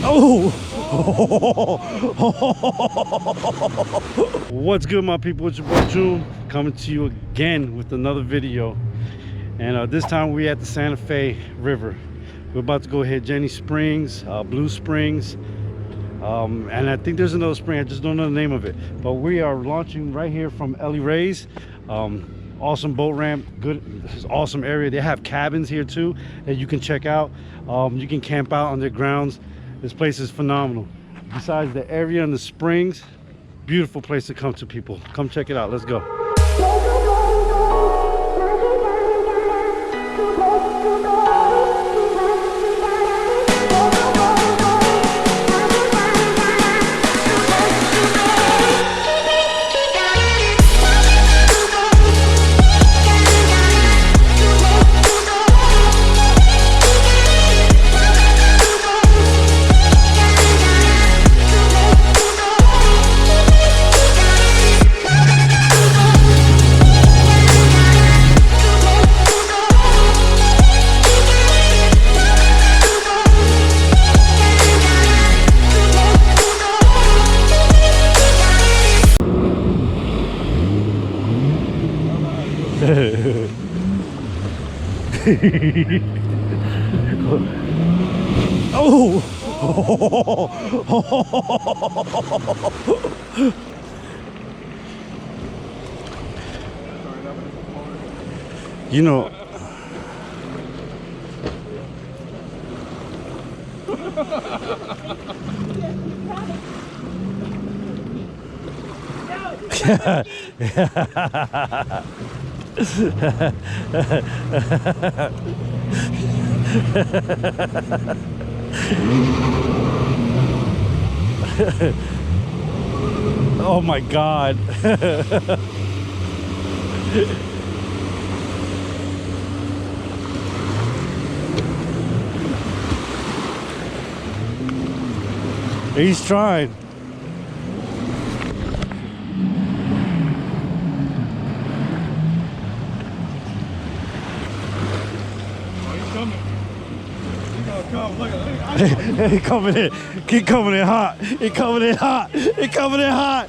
Oh! What's good, my people? It's your boy June coming to you again with another video, and this time we're at the Santa Fe River. We're about to go hit Jenny Springs, Blue Springs, and I think there's another spring. I just don't know the name of it, but we are launching right here from Ellie Ray's. Awesome boat ramp, good, awesome area. They have cabins here too that you can check out. You can camp out on their grounds. This place is phenomenal. Besides the area and the springs, beautiful place to come to, people. Come check it out. Let's go. Oh! You know, oh my God. He's trying. He coming in. Keep coming in hot. He coming in hot. He coming in hot.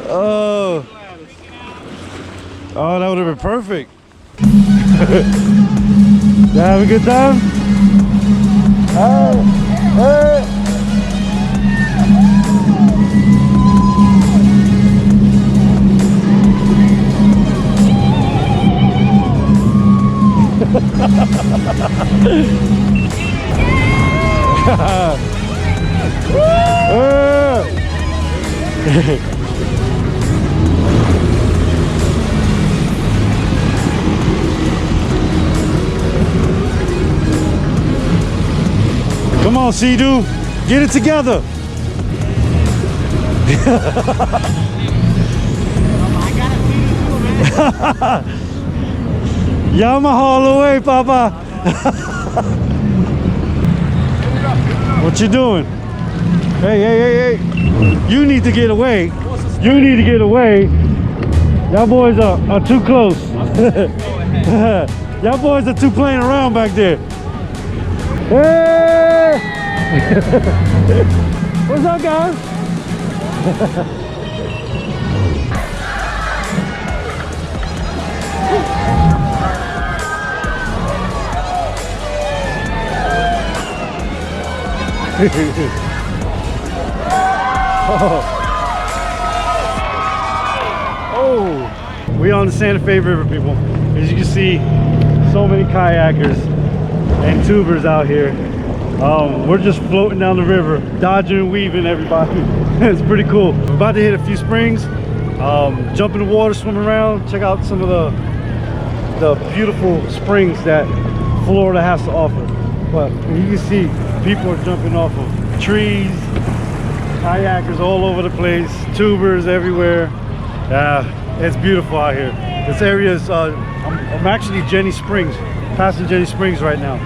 Oh. Oh, that would have been perfect. You have a good time? Hey. Hey. Come on, SEADOO, get it together. YAMAHA all the way, Papa. What you doing? Hey, hey, hey, hey. You need to get away. You need to get away. Y'all boys are too close. Y'all boys are too playing around back there. Hey! What's up, guys? Oh, we on the Santa Fe River, people. As you can see, so many kayakers and tubers out here. We're just floating down the river, dodging and weaving, everybody. It's pretty cool. We're about to hit a few springs, jump in the water, swim around, check out some of the beautiful springs that Florida has to offer. But you can see people are jumping off of trees, kayakers all over the place, tubers everywhere. It's beautiful out here. This area is, I'm actually Jenny Springs, passing Jenny Springs right now.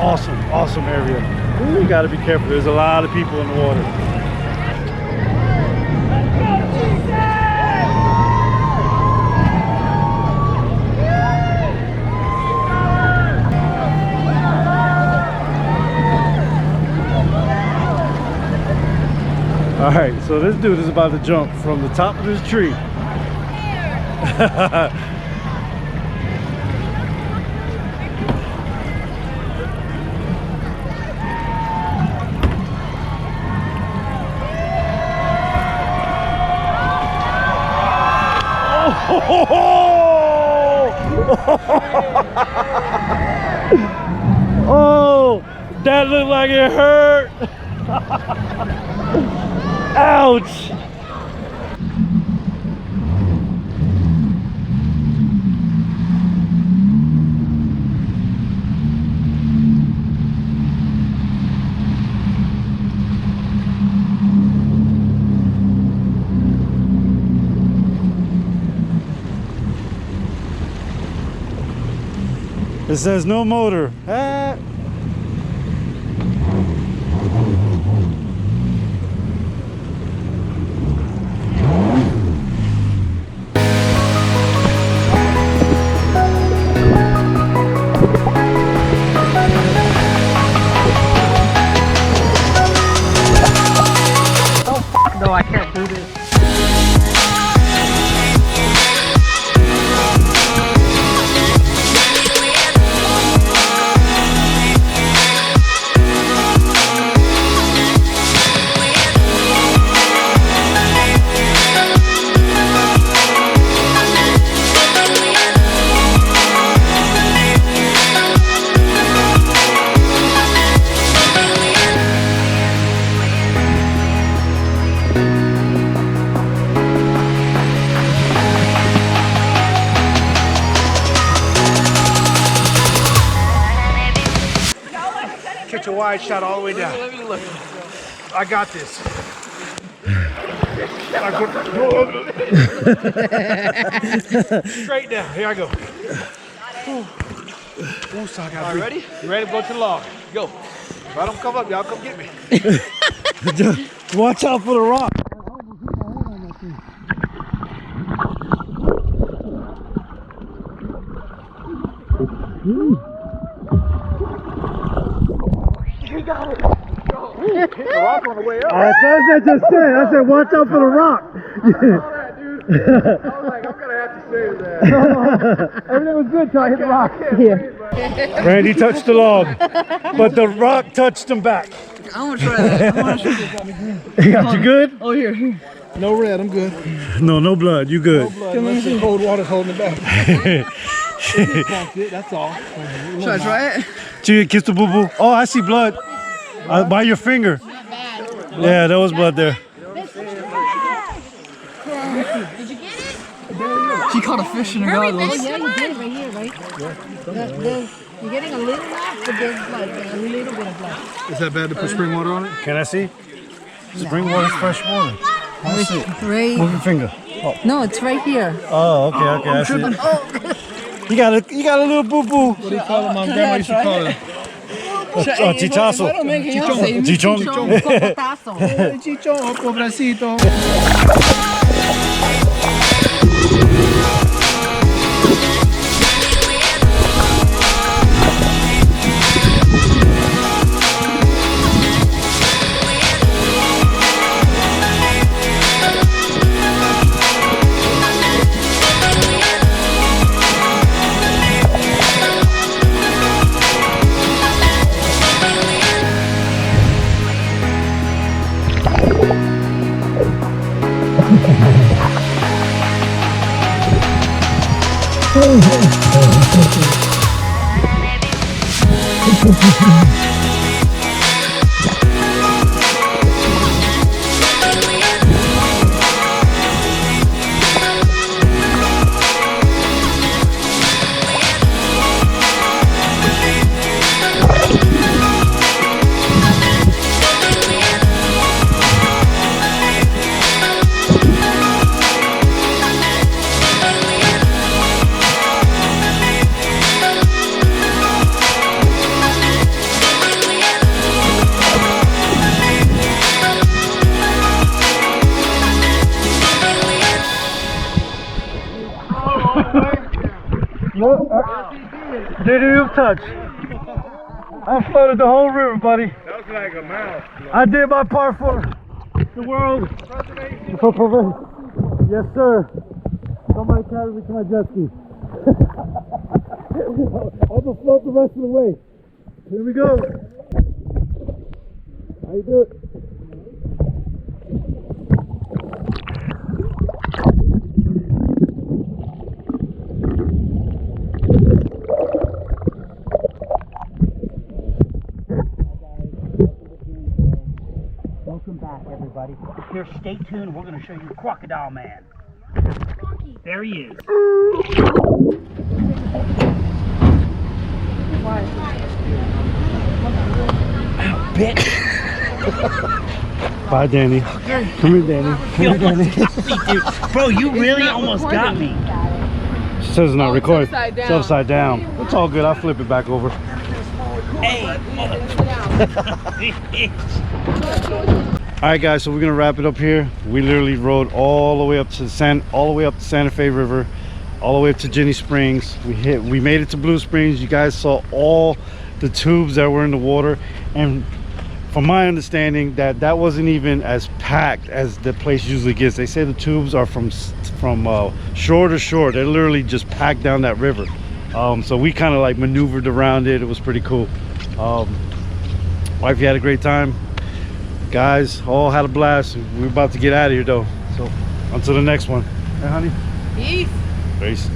Awesome, awesome area. Ooh, you gotta be careful. There's a lot of people in the water. So this dude is about to jump from the top of this tree. Oh, that looked like it hurt. Ouch. It says no motor. Ah. Oh fuck no, I can't do this. Catch a wide shot all the way down. Let me look. I got this. Straight down. Here I go. Ooh, so I got ready? You ready to go to the log? Go. If I don't come up, y'all come get me. Just watch out for the rock. He got it. Hit the rock on the way up. That's what I just said. I said watch out for the rock. I saw that, dude. I was like, I'm gonna have to save that. Everything was good till I hit the rock. Randy touched the log, but the rock touched him back. I want to try that. I want to try that. You got you good? Oh, here. No red, I'm good. No blood. You good? No blood, unless the cold water's holding it back. That's all. Should I try it? Gee, kiss the boo boo. Oh, I see blood. By your finger. Yeah, there was blood there. Did you get it? She caught a fish in her goggles. Yeah, you get it right here, right? You're getting a little left, but there's like a little bit of left. Is that bad to put spring water on it? Can I see? Spring water is fresh water. Let me see. Right. Move your finger. Oh, No, it's right here. oh okay, I see it. You got a little boo boo. What do you call it? My grandma used to call it. Chichazo. Chichón. Cocotazo. Chichón, pobrecito. Did you touch? I floated the whole river, buddy. That was like a mile. I did my part for the world. Yes, sir. Somebody carry me to my jet ski. I'm gonna float the rest of the way. Here we go. How you do it? Welcome back, everybody. Here, stay tuned. We're going to show you Crocodile Man. There he is. Bitch. Bye, Danny. Come here, Danny. Come here, Danny. Dude, bro, you really almost got me. She says it's not recording. upside It's down. upside down. It's all good. I'll flip it back over. Hey. All right, guys. So we're gonna wrap it up here. We literally rode all the way up to Santa Fe River, all the way up to Ginny Springs. We made it to Blue Springs. You guys saw all the tubes that were in the water, and from my understanding, that wasn't even as packed as the place usually gets. They say the tubes are from shore to shore. They're literally just packed down that river. So we kind of like maneuvered around it. It was pretty cool. Wifey had a great time. Guys all had a blast. We're about to get out of here though. So until the next one. Hey, honey. Peace. Peace.